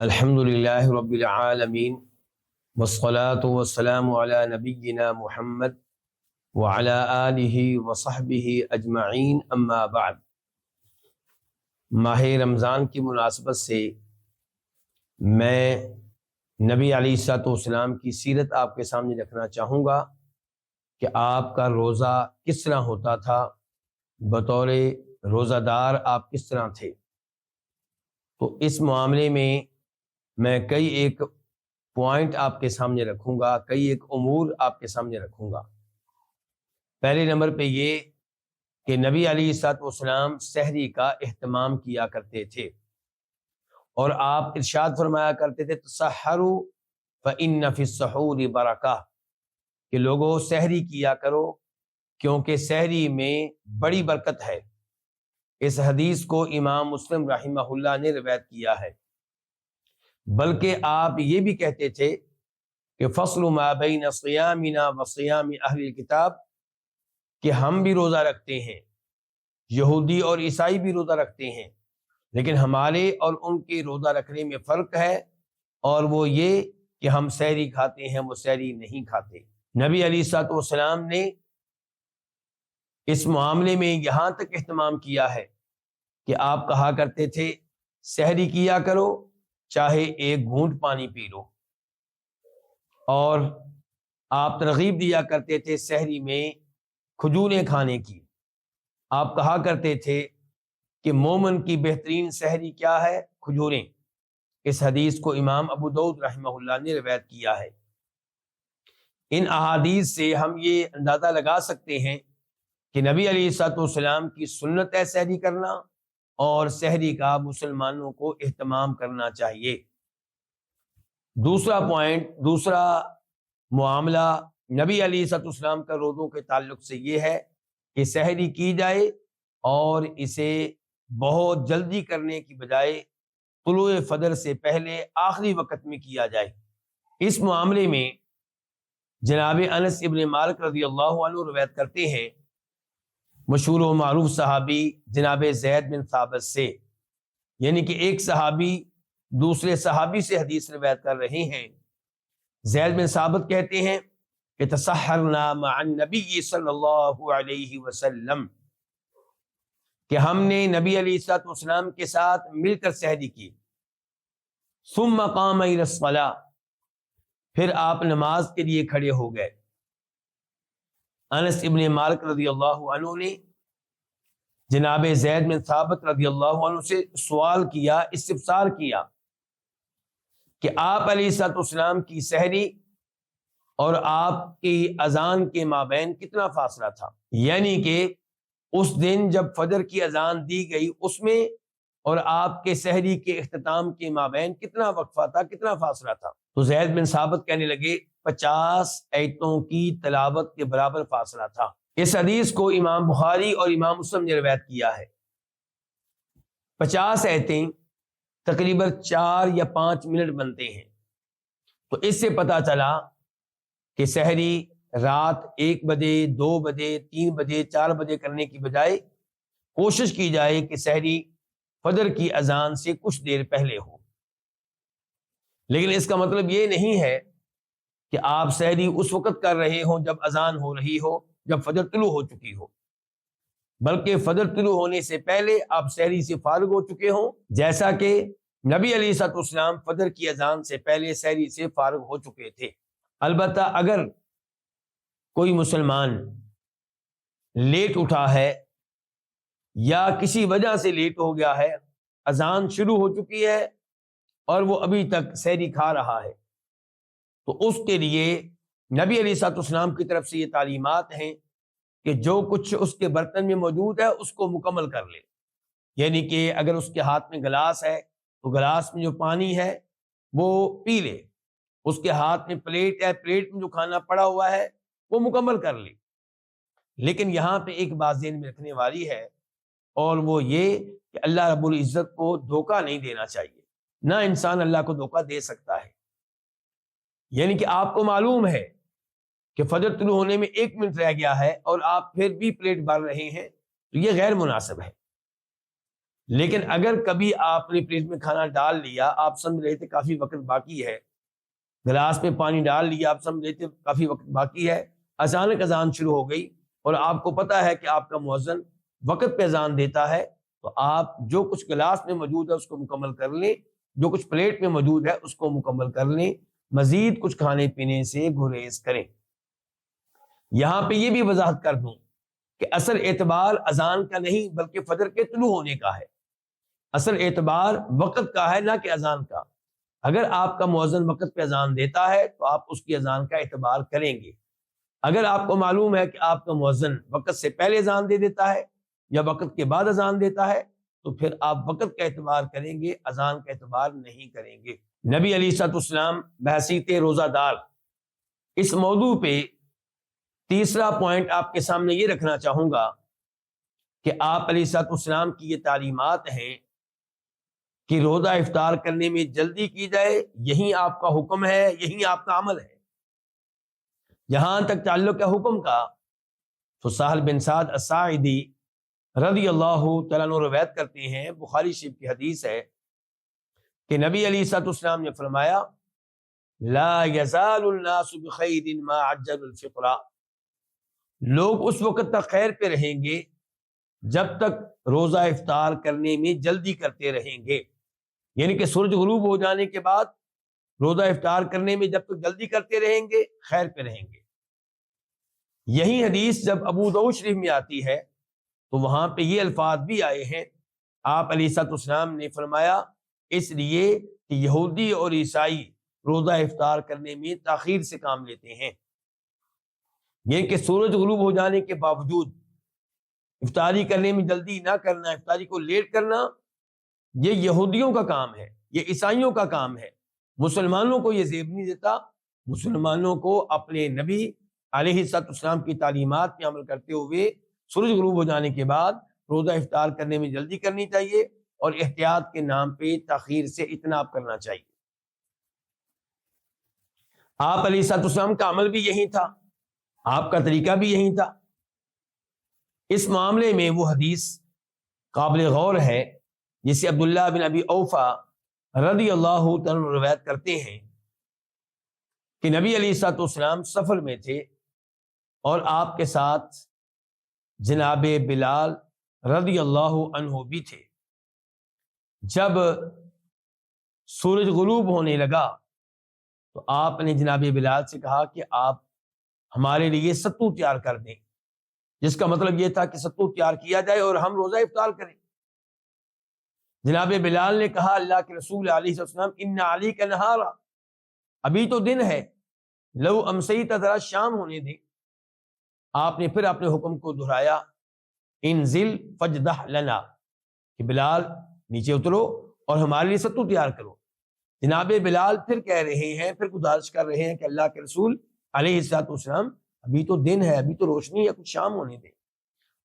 الحمد للہ رب العالمین والصلاة والسلام علی نبینا محمد وعلی آلہ وصحبہ اجمعین، اما بعد۔ ماہ رمضان کی مناسبت سے میں نبی علیہ الصلوۃ والسلام کی سیرت آپ کے سامنے رکھنا چاہوں گا کہ آپ کا روزہ کس طرح ہوتا تھا، بطور روزہ دار آپ کس طرح تھے۔ تو اس معاملے میں میں کئی ایک پوائنٹ آپ کے سامنے رکھوں گا، کئی ایک امور آپ کے سامنے رکھوں گا۔ پہلے نمبر پہ یہ کہ نبی علیہ الصلوۃ والسلام سحری کا اہتمام کیا کرتے تھے، اور آپ ارشاد فرمایا کرتے تھے تسحروا فإن فی السحور برکہ، کہ لوگوں سحری کیا کرو کیونکہ سحری میں بڑی برکت ہے۔ اس حدیث کو امام مسلم رحمہ اللہ نے روایت کیا ہے۔ بلکہ آپ یہ بھی کہتے تھے کہ فصل ما بین صیامنا و صیام اہل الکتاب، کہ ہم بھی روزہ رکھتے ہیں، یہودی اور عیسائی بھی روزہ رکھتے ہیں، لیکن ہمارے اور ان کے روزہ رکھنے میں فرق ہے، اور وہ یہ کہ ہم سحری کھاتے ہیں، وہ سحری نہیں کھاتے۔ نبی علیہ الصلوۃ والسلام نے اس معاملے میں یہاں تک اہتمام کیا ہے کہ آپ کہا کرتے تھے سحری کیا کرو چاہے ایک گھونٹ پانی پی لو، اور آپ ترغیب دیا کرتے تھے سحری میں کھجوریں کھانے کی۔ آپ کہا کرتے تھے کہ مومن کی بہترین سحری کیا ہے؟ کھجوریں۔ اس حدیث کو امام ابو داؤد رحمہ اللہ نے روایت کیا ہے۔ ان احادیث سے ہم یہ اندازہ لگا سکتے ہیں کہ نبی علیہ الصلوۃ والسلام کی سنت ہے سحری کرنا، اور سحری کا مسلمانوں کو اہتمام کرنا چاہیے۔ دوسرا پوائنٹ، دوسرا معاملہ نبی علیہ الصلوۃ والسلام کا روزوں کے تعلق سے یہ ہے کہ سحری کی جائے اور اسے بہت جلدی کرنے کی بجائے طلوع فجر سے پہلے آخری وقت میں کیا جائے۔ اس معاملے میں جناب انس ابن مالک رضی اللہ عنہ روایت کرتے ہیں، مشہور و معروف صحابی جناب زید بن ثابت سے، یعنی کہ ایک صحابی دوسرے صحابی سے حدیث روایت کر رہے ہیں۔ زید بن ثابت کہتے ہیں کہ تسحرنا مع النبی صلی اللہ علیہ وسلم، کہ ہم نے نبی علیہ الصلوۃ والسلام کے ساتھ مل کر سحری کی۔ ثم قام الی الصلاۃ، پھر آپ نماز کے لیے کھڑے ہو گئے۔ انس ابن مالک رضی اللہ عنہ نے جناب زید بن ثابت رضی اللہ عنہ سے سوال کیا، استفسار کیا کہ آپ علیہ الصلوۃ والسلام کی سحری اور آپ کی اذان کے مابین کتنا فاصلہ تھا، یعنی کہ اس دن جب فجر کی اذان دی گئی اس میں اور آپ کے سحری کے اختتام کے مابین کتنا وقفہ تھا، کتنا فاصلہ تھا۔ تو زید بن ثابت کہنے لگے 50 آیتوں کی تلاوت کے برابر فاصلہ تھا۔ اس حدیث کو امام بخاری اور امام مسلم نے روایت کیا ہے۔ 50 آیتیں تقریباً 4 یا 5 منٹ بنتے ہیں۔ تو اس سے پتہ چلا کہ سحری رات 1 بجے 2 بجے 3 بجے 4 بجے کرنے کی بجائے کوشش کی جائے کہ سحری فجر کی اذان سے کچھ دیر پہلے ہو۔ لیکن اس کا مطلب یہ نہیں ہے کہ آپ سحری اس وقت کر رہے ہوں جب اذان ہو رہی ہو، جب فجر طلوع ہو چکی ہو، بلکہ فجر طلوع ہونے سے پہلے آپ سحری سے فارغ ہو چکے ہوں، جیسا کہ نبی علیہ الصلوۃ والسلام فجر کی اذان سے پہلے سحری سے فارغ ہو چکے تھے۔ البتہ اگر کوئی مسلمان لیٹ اٹھا ہے یا کسی وجہ سے لیٹ ہو گیا ہے، اذان شروع ہو چکی ہے اور وہ ابھی تک سحری کھا رہا ہے، تو اس کے لیے نبی علیہ الصلوۃ والسلام کی طرف سے یہ تعلیمات ہیں کہ جو کچھ اس کے برتن میں موجود ہے اس کو مکمل کر لے۔ یعنی کہ اگر اس کے ہاتھ میں گلاس ہے تو گلاس میں جو پانی ہے وہ پی لے، اس کے ہاتھ میں پلیٹ ہے، پلیٹ میں جو کھانا پڑا ہوا ہے وہ مکمل کر لے۔ لیکن یہاں پہ ایک بات ذہن میں رکھنے والی ہے، اور وہ یہ کہ اللہ رب العزت کو دھوکہ نہیں دینا چاہیے، نہ انسان اللہ کو دھوکہ دے سکتا ہے۔ یعنی کہ آپ کو معلوم ہے کہ فجر طلوع ہونے میں 1 منٹ رہ گیا ہے اور آپ پھر بھی پلیٹ بھر رہے ہیں، تو یہ غیر مناسب ہے۔ لیکن اگر کبھی آپ نے پلیٹ میں کھانا ڈال لیا، آپ سمجھ رہے تھے کافی وقت باقی ہے، گلاس میں پانی ڈال لیا، آپ سمجھ رہے تھے کافی وقت باقی ہے، اچانک اذان شروع ہو گئی اور آپ کو پتا ہے کہ آپ کا مؤذن وقت پہ اذان دیتا ہے، تو آپ جو کچھ گلاس میں موجود ہے اس کو مکمل کر لیں، جو کچھ پلیٹ میں موجود ہے اس کو مکمل کر لیں، مزید کچھ کھانے پینے سے گریز کریں۔ یہاں پہ یہ بھی وضاحت کر دوں کہ اصل اعتبار اذان کا نہیں بلکہ فجر کے طلوع ہونے کا ہے، اصل اعتبار وقت کا ہے نہ کہ اذان کا۔ اگر آپ کا مؤذن وقت پہ اذان دیتا ہے تو آپ اس کی اذان کا اعتبار کریں گے۔ اگر آپ کو معلوم ہے کہ آپ کا مؤذن وقت سے پہلے اذان دے دیتا ہے یا وقت کے بعد اذان دیتا ہے تو پھر آپ وقت کا اعتبار کریں گے، اذان کا اعتبار نہیں کریں گے۔ نبی علیہ الصلوۃ والسلام بحیثیت روزہ دار اس موضوع پہ تیسرا پوائنٹ آپ کے سامنے یہ رکھنا چاہوں گا کہ آپ علیہ الصلوۃ والسلام کی یہ تعلیمات ہیں کہ روزہ افطار کرنے میں جلدی کی جائے، یہی آپ کا حکم ہے، یہی آپ کا عمل ہے۔ جہاں تک تعلق ہے حکم کا تو سہل بن سعد الساعدی رضی اللہ تعالیٰ عنہ روایت کرتے ہیں، بخاری شریف کی حدیث ہے کہ نبی علیہ الصلوۃ والسلام نے فرمایا لا یزال الناس بخیر ما عجل الفطر، لوگ اس وقت تک خیر پہ رہیں گے جب تک روزہ افطار کرنے میں جلدی کرتے رہیں گے، یعنی کہ سورج غروب ہو جانے کے بعد روزہ افطار کرنے میں جب تک جلدی کرتے رہیں گے خیر پہ رہیں گے۔ یہی حدیث جب ابو داؤد شریف میں آتی ہے تو وہاں پہ یہ الفاظ بھی آئے ہیں، آپ علیہ الصلوۃ والسلام نے فرمایا اس لیے کہ یہودی اور عیسائی روزہ افطار کرنے میں تاخیر سے کام لیتے ہیں، یہ کہ سورج غروب ہو جانے کے باوجود افطاری کرنے میں جلدی نہ کرنا، افطاری کو لیٹ کرنا، یہ یہودیوں کا کام ہے، یہ عیسائیوں کا کام ہے۔ مسلمانوں کو یہ زیب نہیں دیتا، مسلمانوں کو اپنے نبی علیہ الصلوۃ والسلام کی تعلیمات پہ عمل کرتے ہوئے سورج غروب ہو جانے کے بعد روزہ افطار کرنے میں جلدی کرنی چاہیے اور احتیاط کے نام پہ تاخیر سے اجتناب کرنا چاہیے۔ آپ علیہ الصلوۃ والسلام کا عمل بھی یہی تھا، آپ کا طریقہ بھی یہی تھا۔ اس معاملے میں وہ حدیث قابل غور ہے جسے عبداللہ بن ابی اوفا رضی اللہ تعالیٰ عنہ روایت کرتے ہیں کہ نبی علیہ الصلوۃ والسلام سفر میں تھے اور آپ کے ساتھ جناب بلال رضی اللہ عنہ بھی تھے۔ جب سورج غروب ہونے لگا تو آپ نے جناب بلال سے کہا کہ آپ ہمارے لیے ستو تیار کر دیں، جس کا مطلب یہ تھا کہ ستو تیار کیا جائے اور ہم روزہ افطار کریں۔ جناب بلال نے کہا اللہ کے رسول علیہ السلام ان علیک نہارا، ابھی تو دن ہے، لو امسیت، ذرا شام ہونے دیں۔ آپ نے پھر اپنے حکم کو دہرایا انزل فجدہ لنا، کہ بلال نیچے اترو اور ہمارے لیے ستو تیار کرو۔ جناب بلال پھر کہہ رہے ہیں، پھر گزارش کر رہے ہیں کہ اللہ کے رسول علیہ الصلوۃ والسلام ابھی تو دن ہے، ابھی تو روشنی ہے، کچھ شام ہونے دیں۔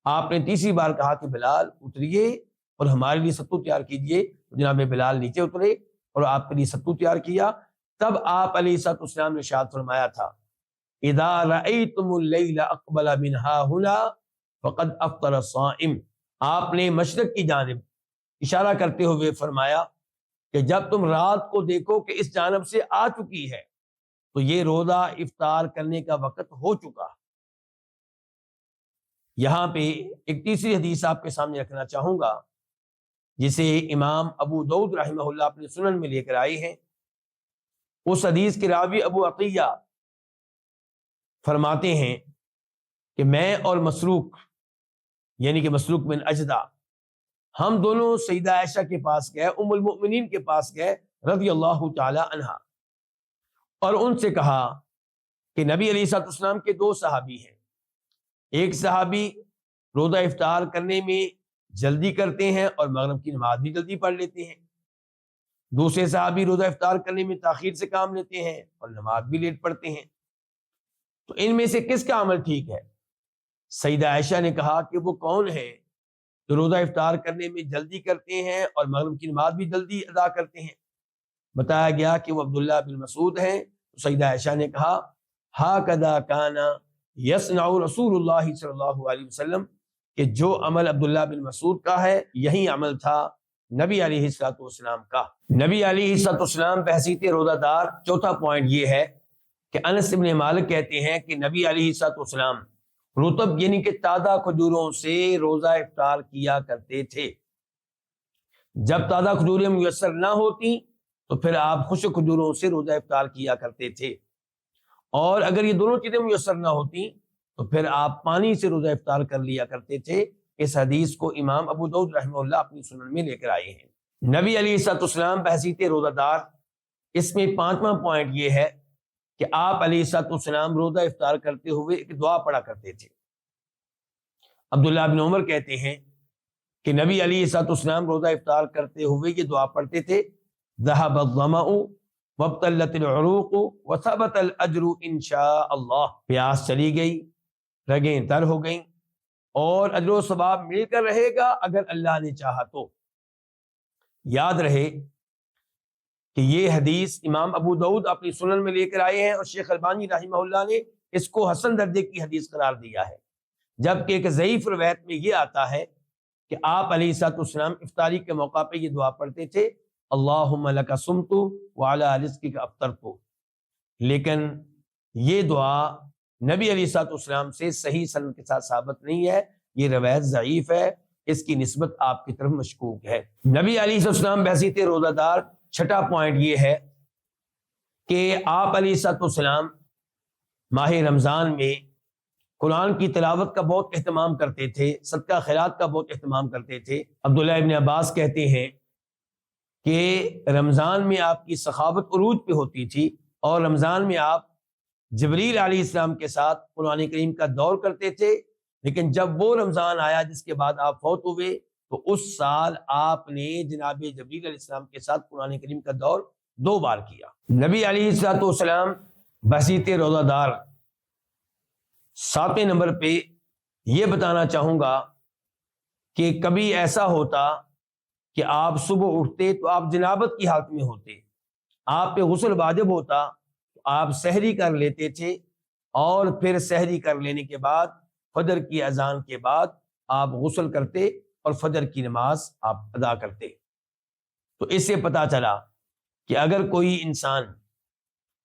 آپ نے تیسری بار کہا کہ بلال اتریے اور ہمارے لیے ستو تیار کیجئے۔ جناب بلال نیچے اترے اور آپ کے لیے ستو تیار کیا۔ تب آپ علیہ الصلوۃ والسلام نے ارشاد فرمایا تھا اذا رأيتم الليل اقبل من ها هنا فقد افطر الصائم، آپ نے مشرق کی جانب اشارہ کرتے ہوئے فرمایا کہ جب تم رات کو دیکھو کہ اس جانب سے آ چکی ہے تو یہ روزہ افطار کرنے کا وقت ہو چکا۔ یہاں پہ ایک تیسری حدیث آپ کے سامنے رکھنا چاہوں گا جسے امام ابو داؤد رحمہ اللہ اپنے سنن میں لے کر آئے ہیں۔ اس حدیث کے راوی ابو عطیہ فرماتے ہیں کہ میں اور مسروق، یعنی کہ مسروق بن اجدع، ہم دونوں سیدہ عائشہ کے پاس گئے، ام المؤمنین کے پاس گئے رضی اللہ تعالی عنہا، اور ان سے کہا کہ نبی علیہ الصلوۃ والسلام کے دو صحابی ہیں، ایک صحابی روزہ افطار کرنے میں جلدی کرتے ہیں اور مغرب کی نماز بھی جلدی پڑھ لیتے ہیں، دوسرے صحابی روزہ افطار کرنے میں تاخیر سے کام لیتے ہیں اور نماز بھی لیٹ پڑھتے ہیں، تو ان میں سے کس کا عمل ٹھیک ہے؟ سیدہ عائشہ نے کہا کہ وہ کون ہے جو روزہ افطار کرنے میں جلدی کرتے ہیں اور مغرب کی نماز بھی جلدی ادا کرتے ہیں؟ بتایا گیا کہ وہ عبداللہ بن مسعود ہیں۔ تو سیدہ عائشہ نے کہا ہاکذا کان یصنع رسول اللہ صلی اللہ علیہ وسلم، کہ جو عمل عبداللہ بن مسعود کا ہے یہی عمل تھا نبی علیہ الصلوۃ والسلام کا۔ نبی علیہ الصلوۃ والسلام بحیثیت روزہ دار، چوتھا پوائنٹ یہ ہے کہ انس بن مالک کہتے ہیں کہ نبی علیہ الصلوۃ والسلام رطب یعنی کہ تازہ کھجوروں سے روزہ افطار کیا کرتے تھے۔ جب تازہ کھجوریں میسر نہ ہوتی تو پھر آپ خشک کھجوروں سے روزہ افطار کیا کرتے تھے، اور اگر یہ دونوں چیزیں میسر نہ ہوتی تو پھر آپ پانی سے روزہ افطار کر لیا کرتے تھے۔ اس حدیث کو امام ابو داؤد رحمہ اللہ اپنی سنن میں لے کر آئے ہیں۔ نبی علیہ الصلوۃ والسلام بحیثیت روزہ دار، اس میں پانچواں پوائنٹ یہ ہے کہ آپ علیہ الصلوۃ والسلام روزہ افطار کرتے ہوئے ایک دعا پڑھا کرتے تھے۔ عبداللہ بن عمر کہتے ہیں کہ نبی علیہ الصلوۃ والسلام روزہ افطار کرتے ہوئے یہ دعا پڑھتے تھے، ذهب الظمأ وابتلت العروق وثبت الاجر ان شاء اللہ۔ پیاس چلی گئی، رگیں تر ہو گئیں، اور اجر و ثواب مل کر رہے گا اگر اللہ نے چاہا تو۔ یاد رہے کہ یہ حدیث امام ابو داؤد اپنی سنن میں لے کر آئے ہیں، اور شیخ البانی رحمہ اللہ نے اس کو حسن درجے کی حدیث قرار دیا ہے، جبکہ ایک ضعیف روایت میں یہ آتا ہے کہ آپ علیہ الصلوۃ والسلام افطاری کے موقع پہ یہ دعا پڑھتے تھے، اللہم لک صمت وعلی رزقک افطرت۔ لیکن یہ دعا نبی علیہ الصلوۃ والسلام سے صحیح سند کے ساتھ ثابت نہیں ہے، یہ روایت ضعیف ہے، اس کی نسبت آپ کی طرف مشکوک ہے۔ نبی علیہ الصلوۃ والسلام بحیثیت روزہ دار، چھٹا پوائنٹ یہ ہے کہ آپ علیہ الصلوۃ والسلام ماہ رمضان میں قرآن کی تلاوت کا بہت اہتمام کرتے تھے، صدقہ خیرات کا بہت اہتمام کرتے تھے۔ عبداللہ ابن عباس کہتے ہیں کہ رمضان میں آپ کی سخاوت عروج پہ ہوتی تھی، اور رمضان میں آپ جبریل علیہ السلام کے ساتھ قرآن کریم کا دور کرتے تھے، لیکن جب وہ رمضان آیا جس کے بعد آپ فوت ہوئے تو اس سال آپ نے جناب جبریل علیہ السلام کے ساتھ قرآن کریم کا دور 2 بار کیا۔ نبی علیہ الصلوۃ والسلام بحیثیت روزہ دار، 7ویں نمبر پہ یہ بتانا چاہوں گا کہ کبھی ایسا ہوتا کہ آپ صبح اٹھتے تو آپ جنابت کی حالت میں ہوتے، آپ پہ غسل واجب ہوتا تو آپ سحری کر لیتے تھے، اور پھر سحری کر لینے کے بعد فجر کی اذان کے بعد آپ غسل کرتے اور فجر کی نماز آپ ادا کرتے۔ تو اس سے پتہ چلا کہ اگر کوئی انسان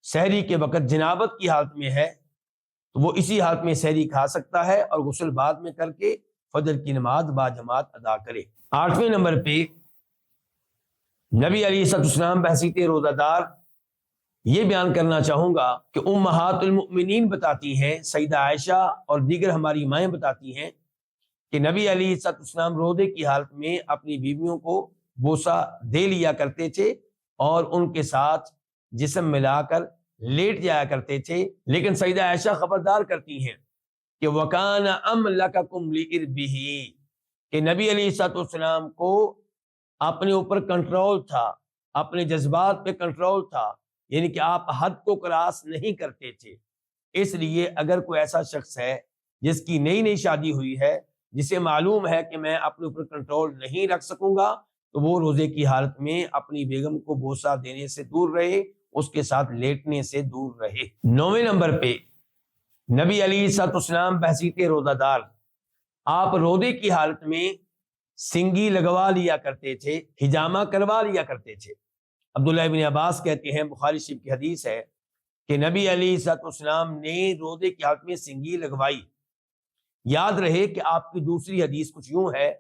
سحری کے وقت جنابت کی حالت میں ہے تو وہ اسی حالت میں سحری کھا سکتا ہے، اور غسل بعد میں کر کے فجر کی نماز باجماعت ادا کرے۔ 8ویں نمبر پہ نبی علیہ الصلوۃ والسلام بحیثیت روزہ دار، یہ بیان کرنا چاہوں گا کہ امہات المؤمنین بتاتی ہیں، سیدہ عائشہ اور دیگر ہماری مائیں بتاتی ہیں کہ نبی علیہ الصلوۃ والسلام روزے کی حالت میں اپنی بیویوں کو بوسہ دے لیا کرتے تھے اور ان کے ساتھ جسم ملا کر لیٹ جایا کرتے تھے، لیکن سیدہ عائشہ خبردار کرتی ہیں کہ وَكَانَ أَمْلَكَكُمْ لِإِرْبِهِ، کہ نبی علیہ الصلوۃ والسلام کو اپنے اوپر کنٹرول تھا، اپنے جذبات پہ کنٹرول تھا، یعنی کہ آپ حد کو کراس نہیں کرتے تھے۔ اس لیے اگر کوئی ایسا شخص ہے جس کی نئی نئی شادی ہوئی ہے، جسے معلوم ہے کہ میں اپنے اوپر کنٹرول نہیں رکھ سکوں گا، تو وہ روزے کی حالت میں اپنی بیگم کو بوسہ دینے سے دور رہے، اس کے ساتھ لیٹنے سے دور رہے۔ 9ویں نمبر پہ نبی علیہ الصلوۃ والسلام بحیثیت روزہ دار، آپ روزے کی حالت میں سنگی لگوا لیا کرتے تھے، حجامہ کروا لیا کرتے تھے۔ عبداللہ ابن عباس کہتے ہیں، بخاری شریف کی حدیث ہے کہ نبی علیہ الصلوۃ والسلام نے روزے کی حالت میں سنگی لگوائی۔ یاد رہے کہ آپ کی دوسری حدیث کچھ یوں ہے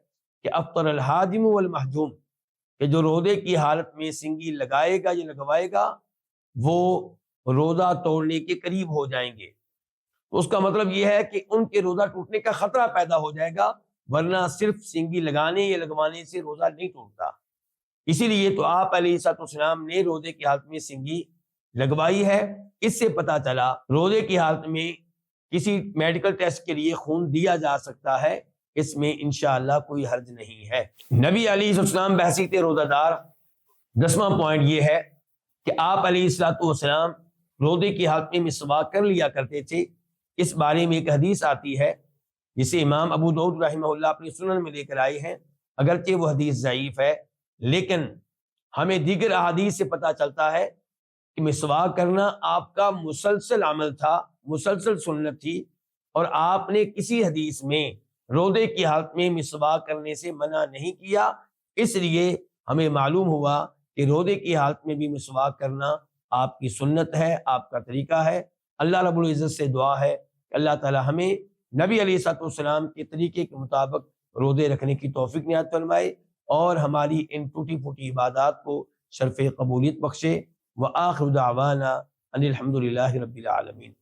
کہ افطر الحاجم والمحجوم، کہ جو روزے کی حالت میں سنگی لگائے گا یا لگوائے گا وہ روزہ توڑنے کے قریب ہو جائیں گے۔ تو اس کا مطلب یہ ہے کہ ان کے روزہ ٹوٹنے کا خطرہ پیدا ہو جائے گا، ورنہ صرف سنگی لگانے یا لگوانے سے روزہ نہیں ٹوٹتا۔ اسی لیے تو آپ علیہ الصلوۃ والسلام نے روزے کی حالت میں سنگی لگوائی ہے۔ اس سے پتہ چلا روزے کی حالت میں کسی میڈیکل ٹیسٹ کے لیے خون دیا جا سکتا ہے، اس میں انشاءاللہ کوئی حرج نہیں ہے۔ نبی علیہ السلام بحیثیت روزہ دار، 10واں پوائنٹ یہ ہے کہ آپ علیہ الصلوۃ والسلام روزے کی حالت میں مسواک کر لیا کرتے تھے۔ اس بارے میں ایک حدیث آتی ہے جسے امام ابو داؤد رحمہ اللہ اپنی سنن میں لے کر آئے ہیں، اگرچہ وہ حدیث ضعیف ہے، لیکن ہمیں دیگر احادیث سے پتہ چلتا ہے کہ مسواک کرنا آپ کا مسلسل عمل تھا، مسلسل سنت تھی، اور آپ نے کسی حدیث میں روزے کی حالت میں مسواک کرنے سے منع نہیں کیا۔ اس لیے ہمیں معلوم ہوا کہ روزے کی حالت میں بھی مسواک کرنا آپ کی سنت ہے، آپ کا طریقہ ہے۔ اللہ رب العزت سے دعا ہے کہ اللہ تعالی ہمیں نبی علیہ الصلوۃ والسلام کے طریقے کے مطابق روزے رکھنے کی توفیق عنایت فرمائے اور ہماری ان ٹوٹی پھوٹی عبادات کو شرف قبولیت بخشے۔ وآخر دعوانا ان الحمد للہ رب العالمین۔